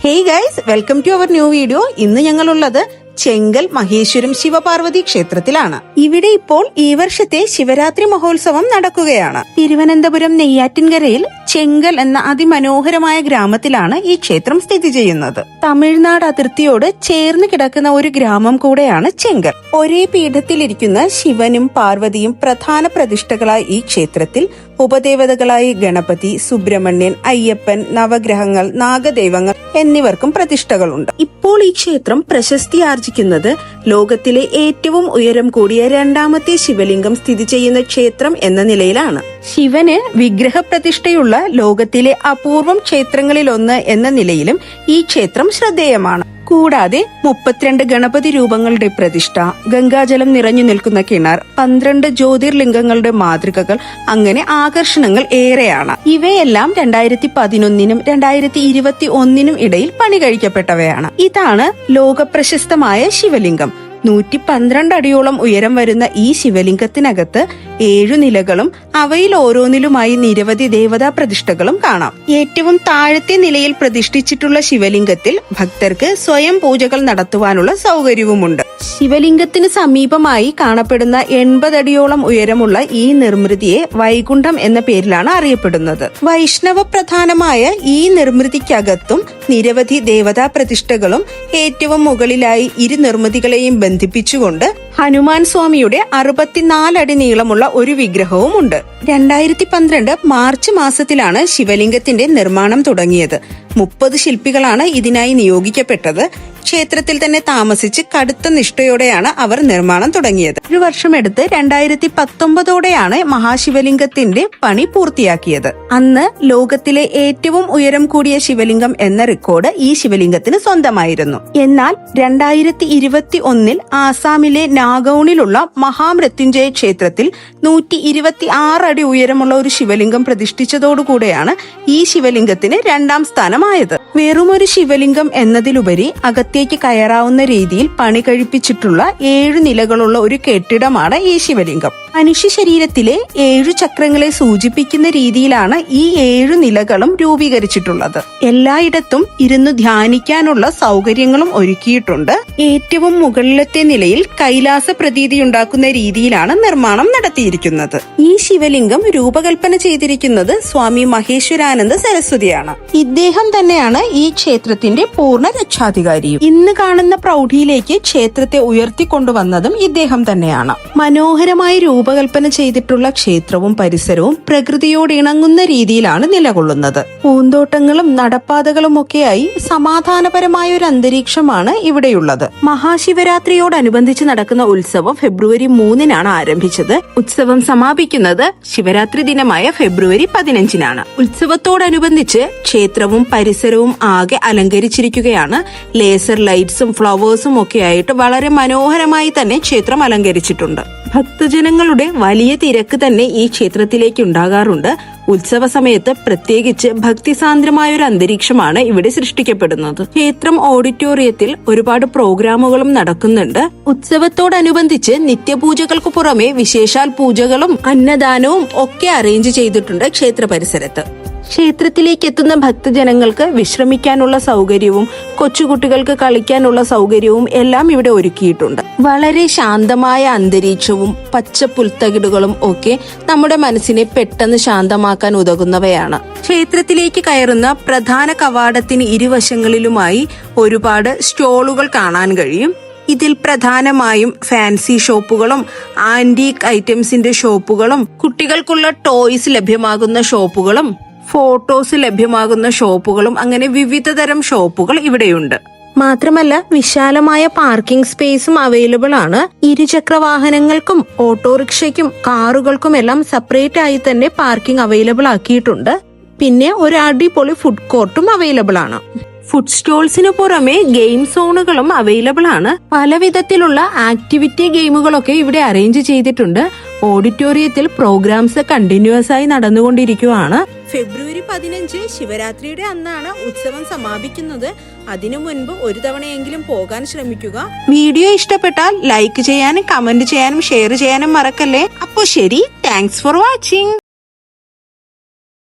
Hey guys, welcome to our new video. ഇന്ന് ഞങ്ങളുള്ളത് ചെങ്കൽ മഹേശ്വരം ശിവപാർവതി ക്ഷേത്രത്തിലാണ്. ഇവിടെ ഇപ്പോൾ ഈ വർഷത്തെ ശിവരാത്രി മഹോത്സവം നടക്കുകയാണ്. തിരുവനന്തപുരം നെയ്യാറ്റിൻകരയിൽ ചെങ്കൽ എന്ന അതിമനോഹരമായ ഗ്രാമത്തിലാണ് ഈ ക്ഷേത്രം സ്ഥിതി ചെയ്യുന്നത്. തമിഴ്നാട് അതിർത്തിയോട് ചേർന്ന് കിടക്കുന്ന ഒരു ഗ്രാമം കൂടെയാണ് ചെങ്കൽ. ഒരേ പീഠത്തിലിരിക്കുന്ന ശിവനും പാർവതിയും പ്രധാന പ്രതിഷ്ഠകളായ ഈ ക്ഷേത്രത്തിൽ ഉപദേവതകളായി ഗണപതി, സുബ്രഹ്മണ്യൻ, അയ്യപ്പൻ, നവഗ്രഹങ്ങൾ, നാഗദൈവങ്ങൾ എന്നിവർക്കും പ്രതിഷ്ഠകളുണ്ട്. ഇപ്പോൾ ഈ ക്ഷേത്രം പ്രശസ്തി ആർജിക്കുന്നത് ലോകത്തിലെ ഏറ്റവും ഉയരം കൂടിയ രണ്ടാമത്തെ ശിവലിംഗം സ്ഥിതി ചെയ്യുന്ന ക്ഷേത്രം എന്ന നിലയിലാണ്. ശിവന് വിഗ്രഹപ്രതിഷ്ഠയുള്ള ലോകത്തിലെ അപൂർവം ക്ഷേത്രങ്ങളിലൊന്ന് എന്ന നിലയിലും ഈ ക്ഷേത്രം ശ്രദ്ധേയമാണ്. കൂടാതെ 32 ഗണപതി രൂപങ്ങളുടെ പ്രതിഷ്ഠ, ഗംഗാജലം നിറഞ്ഞു നിൽക്കുന്ന കിണർ, 12 ജ്യോതിർലിംഗങ്ങളുടെ മാതൃകകൾ, അങ്ങനെ ആകർഷണങ്ങൾ ഏറെയാണ്. ഇവയെല്ലാം 2011 2021 ഇടയിൽ പണി കഴിക്കപ്പെട്ടവയാണ്. ഇതാണ് ലോകപ്രശസ്തമായ ശിവലിംഗം. 112 അടിയോളം ഉയരം വരുന്ന ഈ ശിവലിംഗത്തിനകത്ത് 7 നിലകളും അവയിൽ ഓരോന്നിലുമായി നിരവധി ദേവതാ പ്രതിഷ്ഠകളും കാണാം. ഏറ്റവും താഴത്തെ നിലയിൽ പ്രതിഷ്ഠിച്ചിട്ടുള്ള ശിവലിംഗത്തിൽ ഭക്തർക്ക് സ്വയം പൂജകൾ നടത്തുവാനുള്ള സൗകര്യവുമുണ്ട്. ശിവലിംഗത്തിന് സമീപമായി കാണപ്പെടുന്ന 80 അടിയോളം ഉയരമുള്ള ഈ നിർമ്മിതിയെ വൈകുണ്ഠം എന്ന പേരിലാണ് അറിയപ്പെടുന്നത്. വൈഷ്ണവ പ്രധാനമായ ഈ നിർമ്മിതിക്കകത്തും നിരവധി ദേവതാ പ്രതിഷ്ഠകളും ഏറ്റവും മുകളിലായി ഇരു നിർമ്മിതികളെയും ബന്ധിപ്പിച്ചുകൊണ്ട് ഹനുമാൻ സ്വാമിയുടെ 64 അടി നീളമുള്ള ഒരു വിഗ്രഹവും ഉണ്ട്. 2012 മാർച്ച് മാസത്തിലാണ് ശിവലിംഗത്തിന്റെ നിർമ്മാണം തുടങ്ങിയത്. 30 ശില്പികളാണ് ഇതിനായി നിയോഗിക്കപ്പെട്ടത്. ക്ഷേത്രത്തിൽ തന്നെ താമസിച്ച് കടുത്ത നിഷ്ഠയോടെയാണ് അവർ നിർമ്മാണം തുടങ്ങിയത്. 1 വർഷമെടുത്ത് 2019ഓടെയാണ് മഹാശിവലിംഗത്തിന്റെ പണി പൂർത്തിയാക്കിയത്. അന്ന് ലോകത്തിലെ ഏറ്റവും ഉയരം കൂടിയ ശിവലിംഗം എന്ന റെക്കോർഡ് ഈ ശിവലിംഗത്തിന് സ്വന്തമായിരുന്നു. എന്നാൽ 2021 ആസാമിലെ നാഗൌണിലുള്ള മഹാമൃത്യുഞ്ജയ ക്ഷേത്രത്തിൽ 126 അടി ഉയരമുള്ള ഒരു ശിവലിംഗം പ്രതിഷ്ഠിച്ചതോടുകൂടെയാണ് ഈ ശിവലിംഗത്തിന് 2ാം സ്ഥാനമായത്. വെറുമൊരു ശിവലിംഗം എന്നതിലുപരി അകത്തേക്ക് കയറാവുന്ന രീതിയിൽ പണി കഴിപ്പിച്ചിട്ടുള്ള 7 നിലകളുള്ള ഒരു കെട്ടിടമാണ് ഈ ശിവലിംഗം. മനുഷ്യ ശരീരത്തിലെ 7 ചക്രങ്ങളെ സൂചിപ്പിക്കുന്ന രീതിയിലാണ് ഈ 7 നിലകളും രൂപീകരിച്ചിട്ടുള്ളത്. എല്ലായിടത്തും ഇരുന്ന് ധ്യാനിക്കാനുള്ള സൗകര്യങ്ങളും ഒരുക്കിയിട്ടുണ്ട്. ഏറ്റവും മുകളിലത്തെ നിലയിൽ കൈലാസ പ്രതീതിയുണ്ടാക്കുന്ന രീതിയിലാണ് നിർമ്മാണം നടത്തിയിരിക്കുന്നത്. ഈ ശിവലിംഗം രൂപകൽപ്പന ചെയ്തിരിക്കുന്നത് സ്വാമി മഹേശ്വരാനന്ദ സരസ്വതിയാണ്. ഇദ്ദേഹം തന്നെയാണ് ഈ ക്ഷേത്രത്തിന്റെ പൂർണ്ണ രക്ഷാധികാരിയും. ഇന്ന് കാണുന്ന പ്രൗഢിയിലേക്ക് ക്ഷേത്രത്തെ ഉയർത്തിക്കൊണ്ടുവന്നതും ഇദ്ദേഹം തന്നെയാണ്. മനോഹരമായി രൂപകൽപ്പന ചെയ്തിട്ടുള്ള ക്ഷേത്രവും പരിസരവും പ്രകൃതിയോട് ഇണങ്ങുന്ന രീതിയിലാണ് നിലകൊള്ളുന്നത്. പൂന്തോട്ടങ്ങളും നടപ്പാതകളും ഒക്കെയായി സമാധാനപരമായ ഒരു അന്തരീക്ഷമാണ് ഇവിടെയുള്ളത്. മഹാശിവരാത്രിയോടനുബന്ധിച്ച് നടക്കുന്ന ഉത്സവം ഫെബ്രുവരി 3 ആരംഭിച്ചത്. ഉത്സവം സമാപിക്കുന്നത് ശിവരാത്രി ദിനമായ ഫെബ്രുവരി 15 ഉത്സവത്തോടനുബന്ധിച്ച് ക്ഷേത്രവും പരിസരവും ആകെ അലങ്കരിച്ചിരിക്കുകയാണ്. ലേസർ ലൈറ്റ്സും ഫ്ലവേഴ്സും ഒക്കെ ആയിട്ട് വളരെ മനോഹരമായി തന്നെ ക്ഷേത്രം അലങ്കരിച്ചിട്ടുണ്ട്. ഭക്തജനങ്ങളുടെ വലിയ തിരക്ക് തന്നെ ഈ ക്ഷേത്രത്തിലേക്ക് ഉണ്ടാകാറുണ്ട്. ഉത്സവ സമയത്ത് പ്രത്യേകിച്ച് ഭക്തിസാന്ദ്രമായ ഒരു അന്തരീക്ഷമാണ് ഇവിടെ സൃഷ്ടിക്കപ്പെടുന്നത്. ക്ഷേത്രം ഓഡിറ്റോറിയത്തിൽ ഒരുപാട് പ്രോഗ്രാമുകളും നടക്കുന്നുണ്ട്. ഉത്സവത്തോടനുബന്ധിച്ച് നിത്യപൂജകൾക്ക് പുറമെ വിശേഷാൽ പൂജകളും അന്നദാനവും ഒക്കെ അറേഞ്ച് ചെയ്തിട്ടുണ്ട് ക്ഷേത്ര പരിസരത്ത്. ക്ഷേത്രത്തിലേക്ക് എത്തുന്ന ഭക്തജനങ്ങൾക്ക് വിശ്രമിക്കാനുള്ള സൗകര്യവും കൊച്ചുകുട്ടികൾക്ക് കളിക്കാനുള്ള സൗകര്യവും എല്ലാം ഇവിടെ ഒരുക്കിയിട്ടുണ്ട്. വളരെ ശാന്തമായ അന്തരീക്ഷവും പച്ച പുൽത്തകിടുകളും ഒക്കെ നമ്മുടെ മനസ്സിനെ പെട്ടെന്ന് ശാന്തമാക്കാൻ ഉതകുന്നവയാണ്. ക്ഷേത്രത്തിലേക്ക് കയറുന്ന പ്രധാന കവാടത്തിന് ഇരുവശങ്ങളിലുമായി ഒരുപാട് സ്റ്റോളുകൾ കാണാൻ കഴിയും. ഇതിൽ പ്രധാനമായും ഫാൻസി ഷോപ്പുകളും ആന്റീക് ഐറ്റംസിന്റെ ഷോപ്പുകളും കുട്ടികൾക്കുള്ള ടോയ്സ് ലഭ്യമാകുന്ന ഷോപ്പുകളും ഫോട്ടോസ് ലഭ്യമാകുന്ന ഷോപ്പുകളും അങ്ങനെ വിവിധ തരം ഷോപ്പുകൾ ഇവിടെയുണ്ട്. മാത്രമല്ല വിശാലമായ പാർക്കിംഗ് സ്പേസും അവൈലബിൾ ആണ്. ഇരുചക്ര വാഹനങ്ങൾക്കും ഓട്ടോറിക്ഷയ്ക്കും കാറുകൾക്കും എല്ലാം സെപ്പറേറ്റ് ആയി തന്നെ പാർക്കിംഗ് അവൈലബിൾ ആക്കിയിട്ടുണ്ട്. പിന്നെ ഒരു അടിപൊളി ഫുഡ് കോർട്ടും അവൈലബിൾ ആണ്. ഫുഡ് സ്റ്റോൾസിന് പുറമെ ഗെയിം സോണുകളും അവൈലബിൾ ആണ്. പല വിധത്തിലുള്ള ആക്ടിവിറ്റി ഗെയിമുകളൊക്കെ ഇവിടെ അറേഞ്ച് ചെയ്തിട്ടുണ്ട്. ഓഡിറ്റോറിയത്തിൽ പ്രോഗ്രാംസ് കണ്ടിന്യൂസ് ആയി നടന്നുകൊണ്ടിരിക്കുകയാണ്. ഫെബ്രുവരി 15 ശിവരാത്രിയുടെ അന്നാണ് ഉത്സവം സമാപിക്കുന്നത്. അതിനു മുൻപ് ഒരു തവണയെങ്കിലും പോകാൻ ശ്രമിക്കുക. വീഡിയോ ഇഷ്ടപ്പെട്ടാൽ ലൈക്ക് ചെയ്യാനും കമന്റ് ചെയ്യാനും ഷെയർ ചെയ്യാനും മറക്കല്ലേ. അപ്പോ ശരി, താങ്ക്സ് ഫോർ വാച്ചിങ്.